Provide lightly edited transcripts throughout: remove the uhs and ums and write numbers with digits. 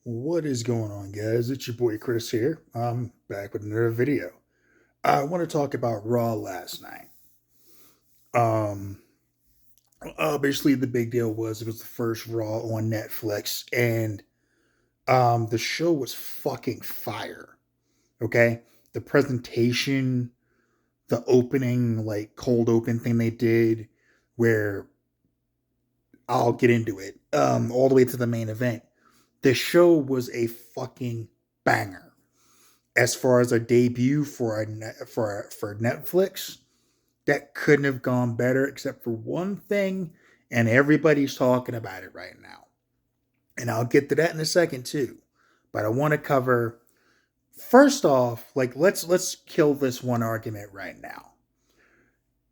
What is going on, guys? It's your boy Chris here. I'm back with another video. I want to talk about Raw last night. Um, Obviously, the big deal was it was the first Raw on Netflix, and the show was fucking fire. Okay, the presentation, the opening, like cold open thing they did, where I'll get into it. All the way to the main event. The show was a fucking banger. As far as a debut for for Netflix, that couldn't have gone better except for one thing, and everybody's talking about it right now. And I'll get to that in a second too. But I want to cover first off, like let's kill this one argument right now.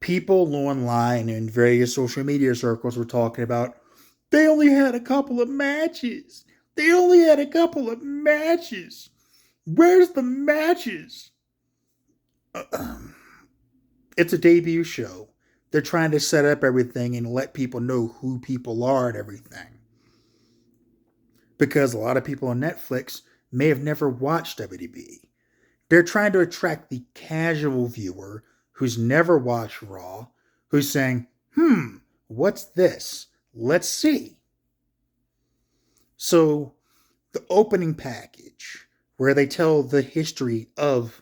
People online in various social media circles were talking about they only had a couple of matches. They only had a couple of matches. Where's the matches? It's a debut show. They're trying to set up everything and let people know who people are and everything. Because a lot of people on Netflix may have never watched WWE. They're trying to attract the casual viewer who's never watched Raw, who's saying, what's this? Let's see. So, the opening package, where they tell the history of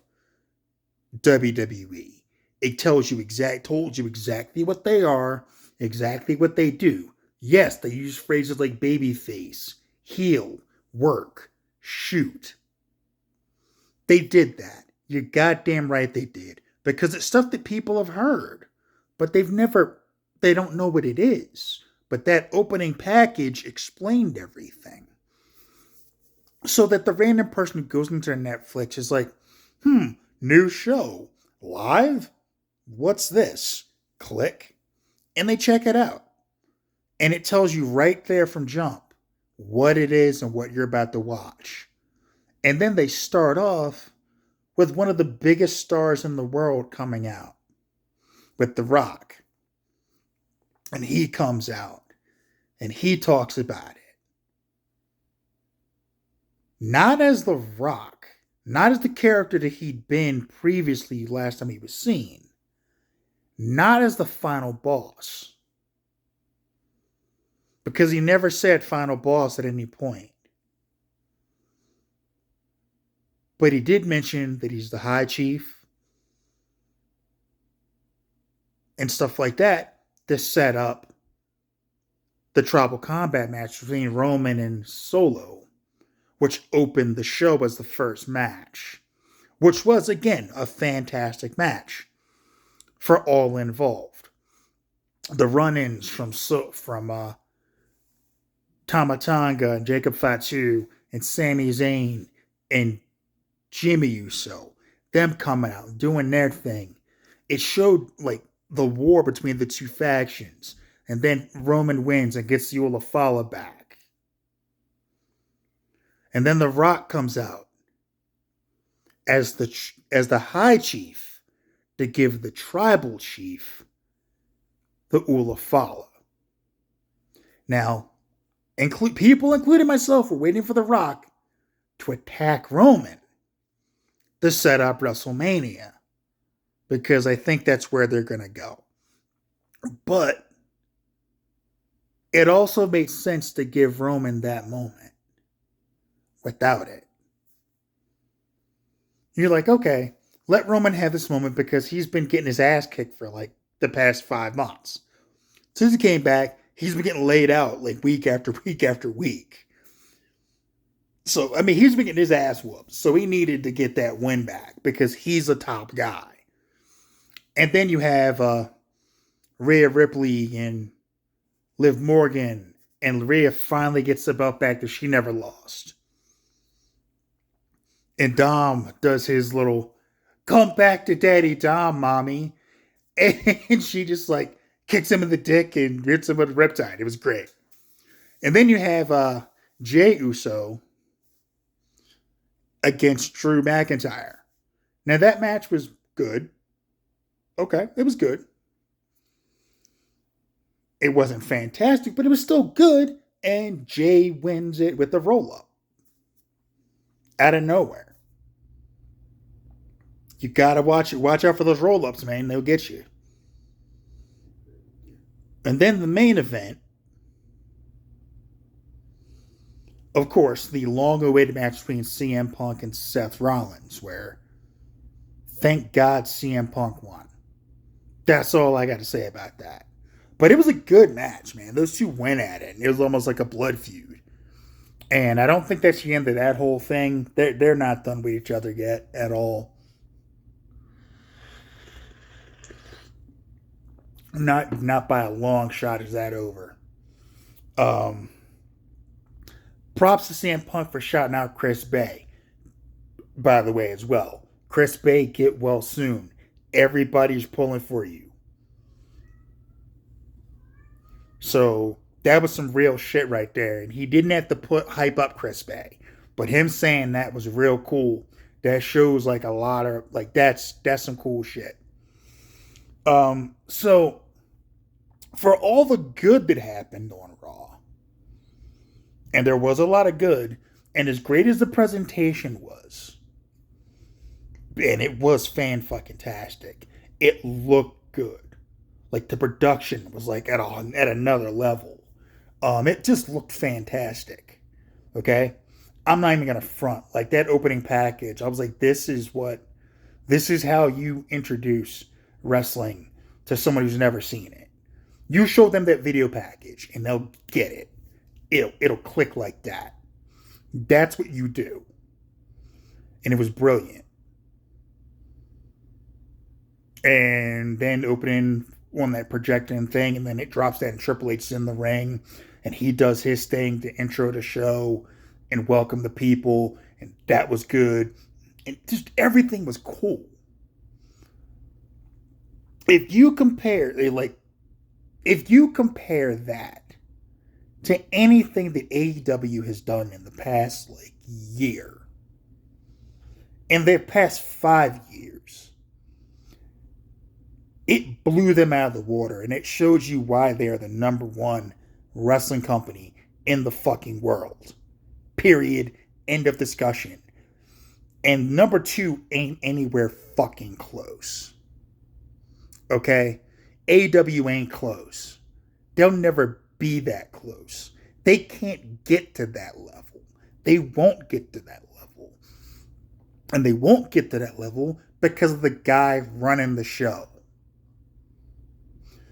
WWE, it told you exactly what they are, exactly what they do. Yes, they use phrases like babyface, heel, work, shoot. They did that. You're goddamn right they did. Because it's stuff that people have heard, but they don't know what it is. But that opening package explained everything. So that the random person who goes into Netflix is like, new show, live? What's this? Click, and they check it out. And it tells you right there from jump what it is and what you're about to watch. And then they start off with one of the biggest stars in the world coming out, with The Rock. And he comes out and he talks about it. Not as The Rock, not as the character that he'd been previously last time he was seen, not as the final boss, because he never said final boss at any point. But he did mention that he's the High Chief and stuff like that to set up the Tribal Combat match between Roman and Solo, which opened the show as the first match, which was, again, a fantastic match for all involved. The run-ins from Tama Tonga and Jacob Fatu and Sami Zayn and Jimmy Uso, them coming out doing their thing. It showed like the war between the two factions, and then Roman wins and gets the Olafala back. And then The Rock comes out as the High Chief to give the Tribal Chief the Olafala. Now, people, including myself, were waiting for The Rock to attack Roman to set up WrestleMania, because I think that's where they're going to go. But it also makes sense to give Roman that moment without it. You're like, okay, let Roman have this moment because he's been getting his ass kicked for like the past 5 months. Since he came back, he's been getting laid out like week after week after week. So, I mean, he's been getting his ass whooped. So he needed to get that win back because he's a top guy. And then you have Rhea Ripley and Liv Morgan. And Rhea finally gets the belt back that she never lost. And Dom does his little, come back to daddy, Dom, mommy. And she just like kicks him in the dick and hits him with a riptide. It was great. And then you have Jey Uso against Drew McIntyre. Now that match was good. Okay, it was good. It wasn't fantastic, but it was still good. And Jey wins it with a roll up. out of nowhere. You gotta watch out for those roll ups, man. They'll get you. And then the main event, of course, the long awaited match between CM Punk and Seth Rollins, where thank God CM Punk won. That's all I got to say about that. But it was a good match, man. Those two went at it, and it was almost like a blood feud. And I don't think that's the end of that whole thing. They're not done with each other yet at all. Not by a long shot is that over. Um, Props to CM Punk for shouting out Chris Bay, by the way, as well. Chris Bay, get well soon. Everybody's pulling for you. So that was some real shit right there. And he didn't have to put hype up Chris Bay. But him saying that was real cool. That shows like a lot of like that's some cool shit. So for all the good that happened on Raw, and there was a lot of good, and as great as the presentation was, and it was fan fucking tastic, it looked good. Like the production was like at another level. It just looked fantastic. Okay, I'm not even gonna front. Like that opening package, I was like, this is how you introduce wrestling to someone who's never seen it. You show them that video package, and they'll get it. It'll click like that. That's what you do, and it was brilliant. And then opening on that projecting thing, and then it drops that, and Triple H's in the ring, and he does his thing to intro the show and welcome the people, and that was good, and just everything was cool. If you compare that to anything that AEW has done in the past like year, in their past 5 years, it blew them out of the water, and it shows you why they are the number one wrestling company in the fucking world. Period. End of discussion. And number two ain't anywhere fucking close. Okay? AEW ain't close. They'll never be that close. They can't get to that level. They won't get to that level. And they won't get to that level because of the guy running the show.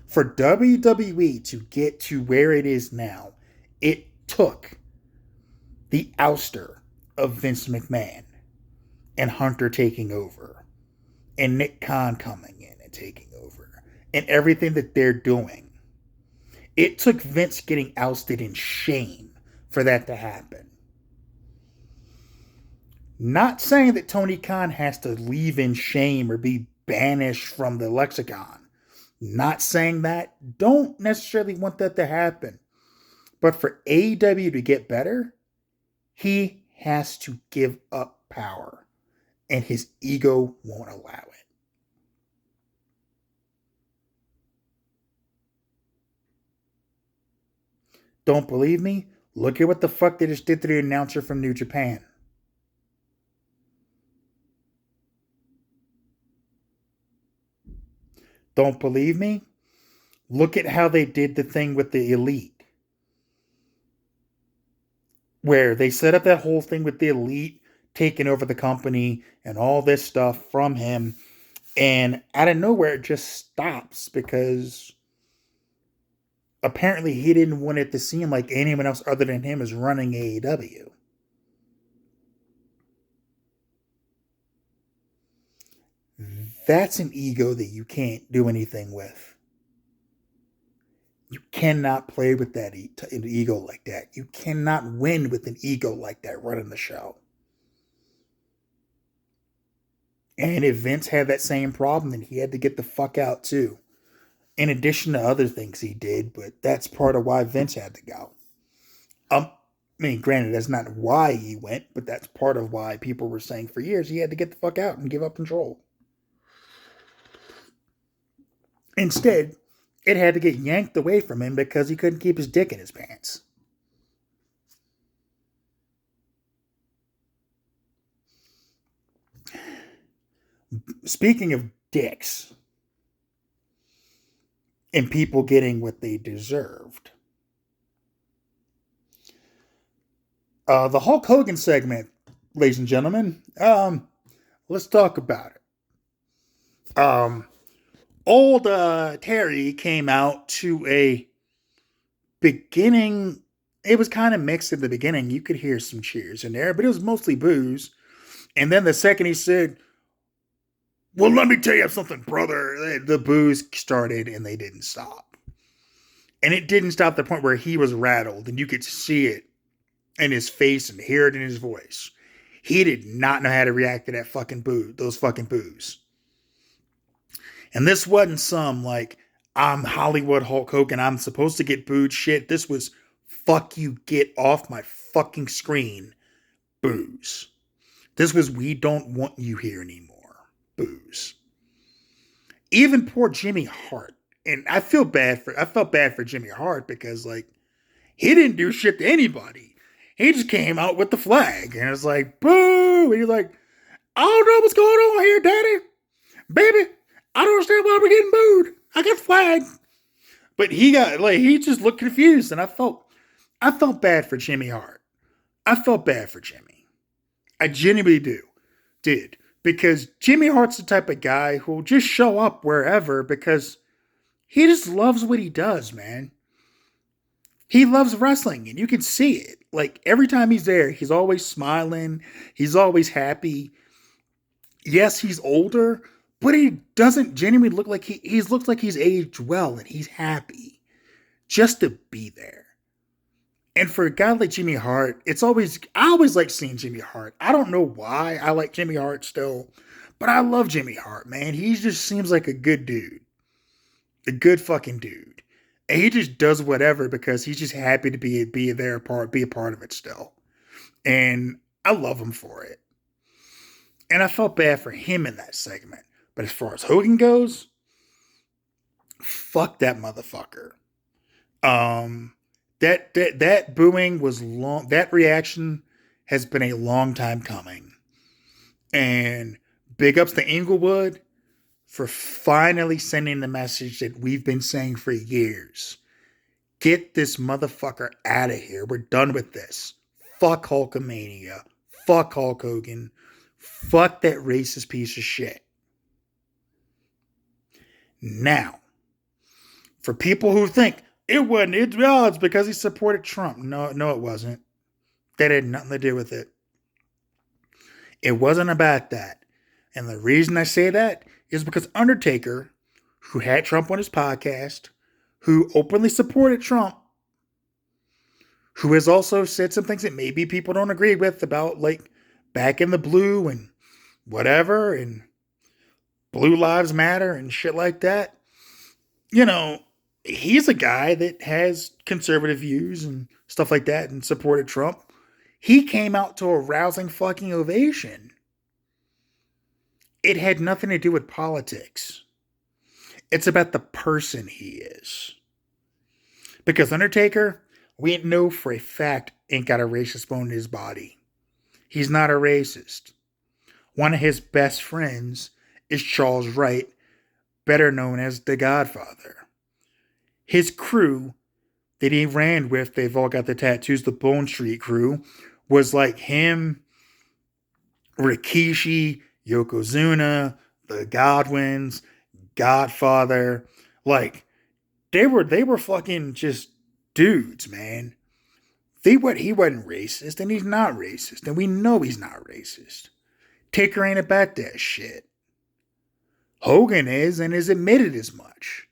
For WWE to get to where it is now, it took the ouster of Vince McMahon and Hunter taking over and Nick Khan coming in and taking over and everything that they're doing. It took Vince getting ousted in shame for that to happen. Not saying that Tony Khan has to leave in shame or be banished from the lexicon. Not saying that. Don't necessarily want that to happen. But for AEW to get better, he has to give up power. And his ego won't allow it. Don't believe me? Look at what the fuck they just did to the announcer from New Japan. Don't believe me? Look at how they did the thing with the Elite. Where they set up that whole thing with the Elite taking over the company and all this stuff from him. And out of nowhere, it just stops because apparently he didn't want it to seem like anyone else other than him is running AEW. That's an ego that you can't do anything with. You cannot play with that an ego like that. You cannot win with an ego like that running the show. And if Vince had that same problem, then he had to get the fuck out too. In addition to other things he did, but that's part of why Vince had to go. I mean, granted, that's not why he went, but that's part of why people were saying for years he had to get the fuck out and give up control. Instead, it had to get yanked away from him because he couldn't keep his dick in his pants. Speaking of dicks and people getting what they deserved, the Hulk Hogan segment, ladies and gentlemen. Let's talk about it. Old Terry came out to a beginning. It was kind of mixed at the beginning. You could hear some cheers in there, but it was mostly boos. And then the second he said, "Well, let me tell you something, brother," the boos started and they didn't stop. And it didn't stop to the point where he was rattled and you could see it in his face and hear it in his voice. He did not know how to react to that fucking boo, those fucking boos. And this wasn't some like, I'm Hollywood Hulk Hogan, I'm supposed to get booed shit. This was, fuck you, get off my fucking screen, boos. This was, we don't want you here anymore, boos. Even poor Jimmy Hart. And I felt bad for Jimmy Hart because like, he didn't do shit to anybody. He just came out with the flag and it's like, boo. And he's like, I don't know what's going on here, daddy. Baby, I don't understand why we're getting booed. I got the flag. But he just looked confused. And I felt bad for Jimmy Hart. I felt bad for Jimmy. I genuinely did. Because Jimmy Hart's the type of guy who'll just show up wherever because he just loves what he does, man. He loves wrestling and you can see it. Like every time he's there, he's always smiling. He's always happy. Yes, he's older, but he doesn't genuinely look like he looks like he's aged well and he's happy just to be there. And for a guy like Jimmy Hart, I always like seeing Jimmy Hart. I don't know why I like Jimmy Hart still, but I love Jimmy Hart, man. He just seems like a good dude. A good fucking dude. And he just does whatever because he's just happy to be a part of it still. And I love him for it. And I felt bad for him in that segment. But as far as Hogan goes, fuck that motherfucker. That booing was long. That reaction has been a long time coming. And big ups to Inglewood for finally sending the message that we've been saying for years. Get this motherfucker out of here. We're done with this. Fuck Hulkamania. Fuck Hulk Hogan. Fuck that racist piece of shit. Now, for people who think it's because he supported Trump. No, it wasn't. That had nothing to do with it. It wasn't about that. And the reason I say that is because Undertaker, who had Trump on his podcast, who openly supported Trump, who has also said some things that maybe people don't agree with about like Back in the Blue and whatever and Blue Lives Matter and shit like that. You know, he's a guy that has conservative views and stuff like that and supported Trump. He came out to a rousing fucking ovation. It had nothing to do with politics. It's about the person he is. Because Undertaker, we know for a fact, ain't got a racist bone in his body. He's not a racist. One of his best friends is Charles Wright, better known as the Godfather. His crew that he ran with, they've all got the tattoos, the Bone Street crew, was like him, Rikishi, Yokozuna, the Godwins, Godfather. Like, they were fucking just dudes, man. He wasn't racist, and he's not racist, and we know he's not racist. Taker ain't about that shit. Hogan is, and has admitted as much.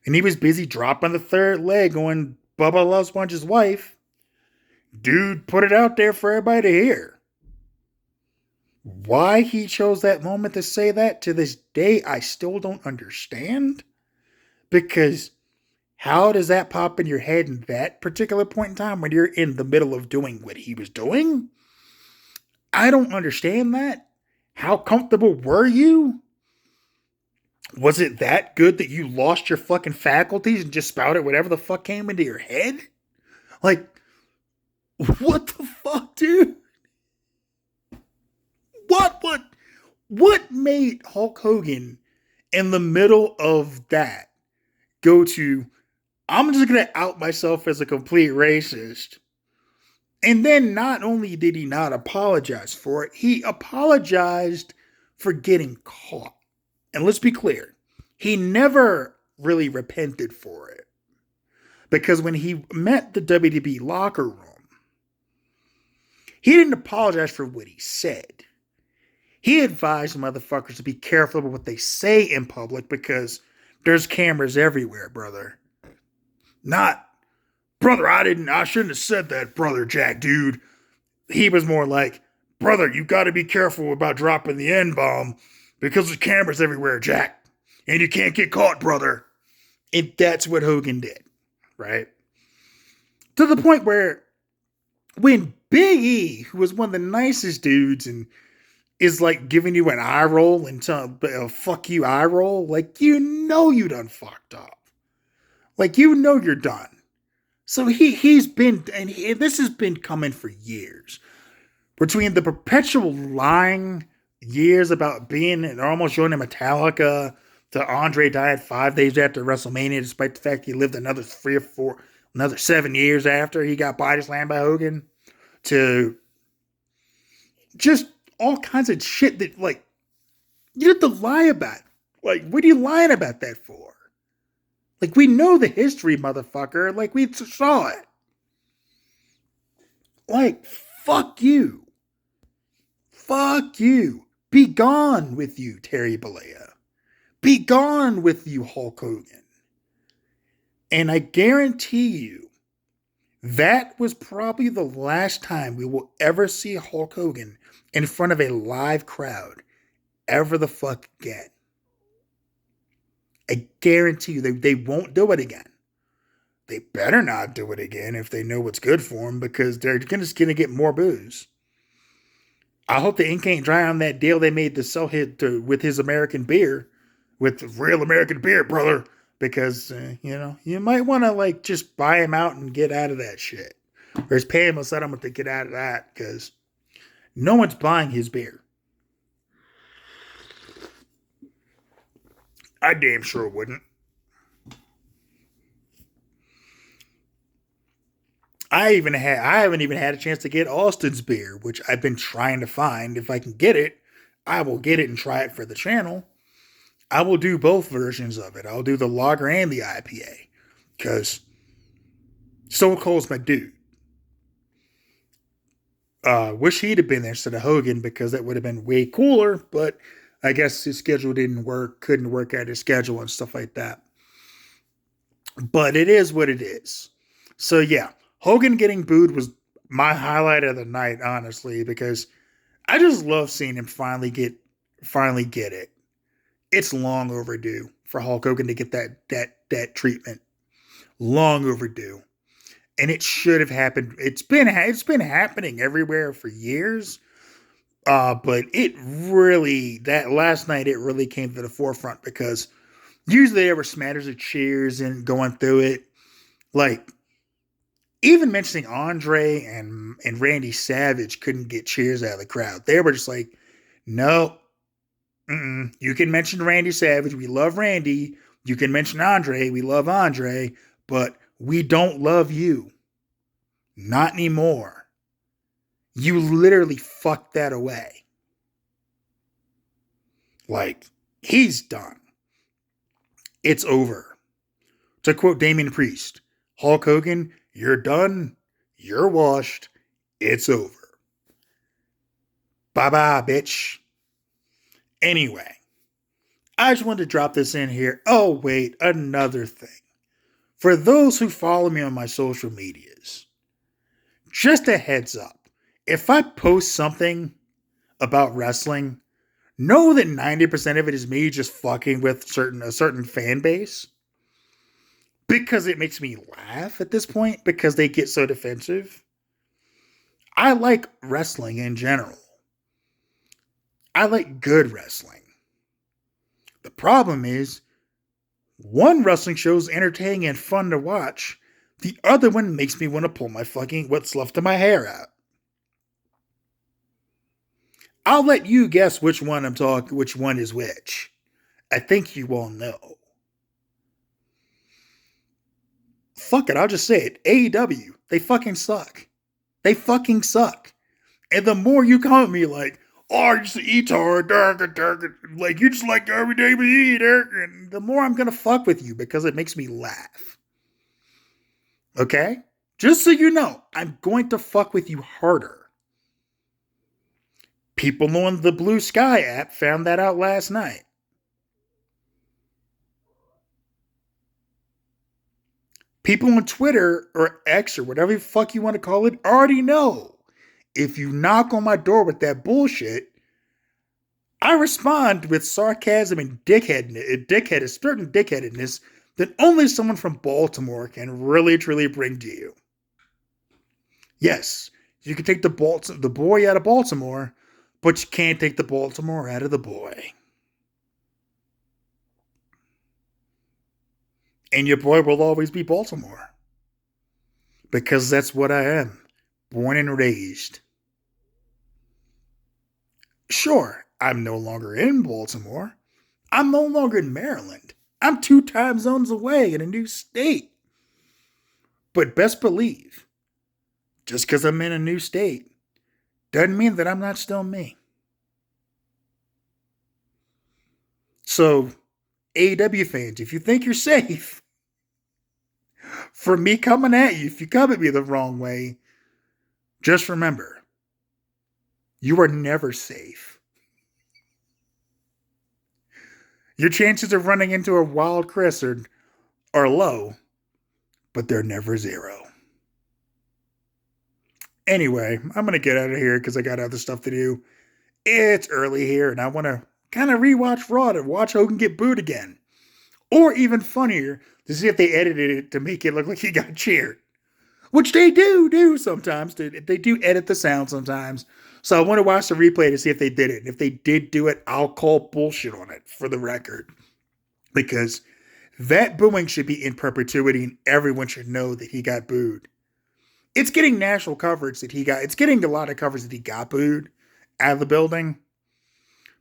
And he was busy dropping the third leg on Bubba Love Sponge's wife. Dude put it out there for everybody to hear. Why he chose that moment to say that to this day, I still don't understand. Because how does that pop in your head in that particular point in time when you're in the middle of doing what he was doing? I don't understand that. How comfortable were you? Was it that good that you lost your fucking faculties and just spouted whatever the fuck came into your head? Like, what the fuck, dude? What? What made Hulk Hogan in the middle of that go to, I'm just going to out myself as a complete racist? And then not only did he not apologize for it, he apologized for getting caught. And let's be clear, he never really repented for it. Because when he met the WWE locker room, he didn't apologize for what he said. He advised motherfuckers to be careful with what they say in public because there's cameras everywhere, brother. Not, brother, I shouldn't have said that, brother Jack, dude. He was more like, brother, you gotta be careful about dropping the N-bomb because there's cameras everywhere, Jack. And you can't get caught, brother. And that's what Hogan did, right? To the point where when Big E, who was one of the nicest dudes and is like giving you an eye roll and a fuck you eye roll, like you know you done fucked up. Like you know you're done. So he's been, and this has been coming for years. Between the perpetual lying years about being and almost joining Metallica, to Andre died 5 days after WrestleMania, despite the fact he lived another 7 years after he got body slammed by Hogan, to just all kinds of shit that, like, you have to lie about. Like, what are you lying about that for? Like, we know the history, motherfucker. Like, we saw it. Like, fuck you. Fuck you. Be gone with you, Terry Bollea. Be gone with you, Hulk Hogan. And I guarantee you, that was probably the last time we will ever see Hulk Hogan in front of a live crowd ever the fuck again. I guarantee you they won't do it again. They better not do it again if they know what's good for them, because they're just going to get more booze. I hope the ink ain't dry on that deal they made to sell with his American beer, with real American beer, brother, because, you might want to, like, just buy him out and get out of that shit. Or just pay him a settlement to get out of that, because no one's buying his beer. I damn sure wouldn't. I haven't even had a chance to get Austin's beer, which I've been trying to find. If I can get it, I will get it and try it for the channel. I will do both versions of it. I'll do the lager and the IPA, because Stone Cold's my dude. Wish he'd have been there instead of Hogan, because that would have been way cooler, but I guess his schedule couldn't work out his schedule and stuff like that. But it is what it is. So yeah, Hogan getting booed was my highlight of the night, honestly, because I just love seeing him finally get it. It's long overdue for Hulk Hogan to get that treatment. Long overdue. And it should have happened. It's been happening everywhere for years. But that last night, it really came to the forefront, because usually there were smatters of cheers and going through it. Like, even mentioning Andre and Randy Savage couldn't get cheers out of the crowd. They were just like, no, you can mention Randy Savage. We love Randy. You can mention Andre. We love Andre. But we don't love you. Not anymore. You literally fucked that away. Like, he's done. It's over. To quote Damian Priest, Hulk Hogan, you're done. You're washed. It's over. Bye-bye, bitch. Anyway, I just wanted to drop this in here. Oh, wait, another thing. For those who follow me on my social medias, just a heads up. If I post something about wrestling, know that 90% of it is me just fucking with a certain fan base. Because it makes me laugh at this point, because they get so defensive. I like wrestling in general. I like good wrestling. The problem is, one wrestling show is entertaining and fun to watch. The other one makes me want to pull my fucking what's left of my hair out. I'll let you guess which one I'm talking, which one is which. I think you all know. Fuck it, I'll just say it. AEW, they fucking suck. They fucking suck. And the more you come at me like, oh, you're just an etard, like you just like everyday me, and the more I'm gonna fuck with you because it makes me laugh. Okay? Just so you know, I'm going to fuck with you harder. People on the Blue Sky app found that out last night. People on Twitter or X or whatever the fuck you want to call it already know. If you knock on my door with that bullshit, I respond with sarcasm and certain dickheadedness that only someone from Baltimore can really truly bring to you. Yes, you can take the boy out of Baltimore, but you can't take the Baltimore out of the boy. And your boy will always be Baltimore. Because that's what I am. Born and raised. Sure, I'm no longer in Baltimore. I'm no longer in Maryland. I'm 2 time zones away in a new state. But best believe, just because I'm in a new state doesn't mean that I'm not still me. So, AEW fans, if you think you're safe from me coming at you, if you come at me the wrong way, just remember, you are never safe. Your chances of running into a wild Chris are low, but they're never zero. Anyway, I'm going to get out of here because I got other stuff to do. It's early here, and I want to kind of rewatch Raw to watch Hogan get booed again. Or even funnier, to see if they edited it to make it look like he got cheered. Which they do sometimes. They do edit the sound sometimes. So I want to watch the replay to see if they did it. And if they did do it, I'll call bullshit on it for the record. Because that booing should be in perpetuity and everyone should know that he got booed. It's getting national coverage that he got. It's getting a lot of coverage that he got booed out of the building.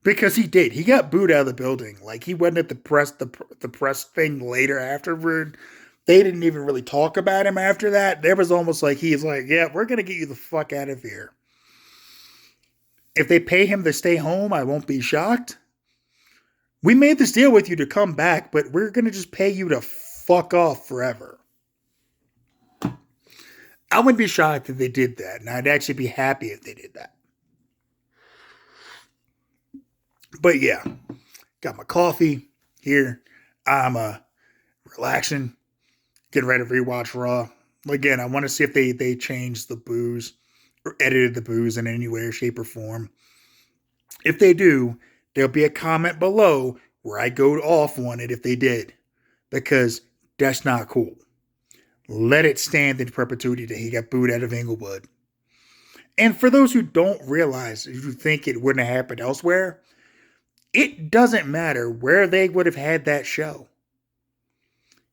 Because he did. He got booed out of the building. Like, he went at the press thing later afterward. They didn't even really talk about him after that. There was almost like he's like, yeah, we're going to get you the fuck out of here. If they pay him to stay home, I won't be shocked. We made this deal with you to come back, but we're going to just pay you to fuck off forever. I wouldn't be shocked if they did that, and I'd actually be happy if they did that. But yeah, got my coffee here. I'm relaxing, getting ready to rewatch Raw. Again, I want to see if they changed the boos or edited the boos in any way, shape, or form. If they do, there'll be a comment below where I go off on it if they did, because that's not cool. Let it stand in perpetuity that he got booed out of Inglewood. And for those who don't realize, who think it wouldn't have happened elsewhere, it doesn't matter where they would have had that show.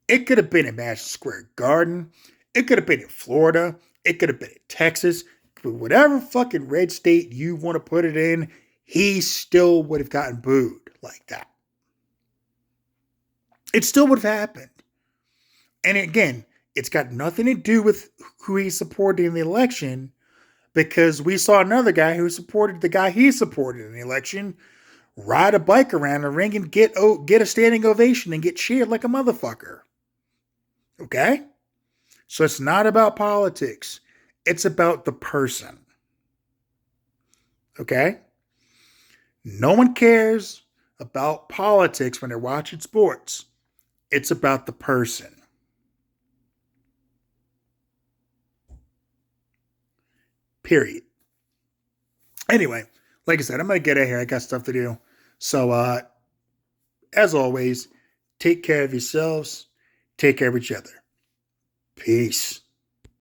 It could have been in Madison Square Garden. It could have been in Florida. It could have been in Texas. But whatever fucking red state you want to put it in, he still would have gotten booed like that. It still would have happened. And again, it's got nothing to do with who he supported in the election, because we saw another guy who supported the guy he supported in the election ride a bike around the ring and get a standing ovation and get cheered like a motherfucker. Okay? So it's not about politics. It's about the person. Okay? No one cares about politics when they're watching sports. It's about the person. Period. Anyway, like I said, I'm going to get out of here. I got stuff to do. So, as always, take care of yourselves. Take care of each other. Peace.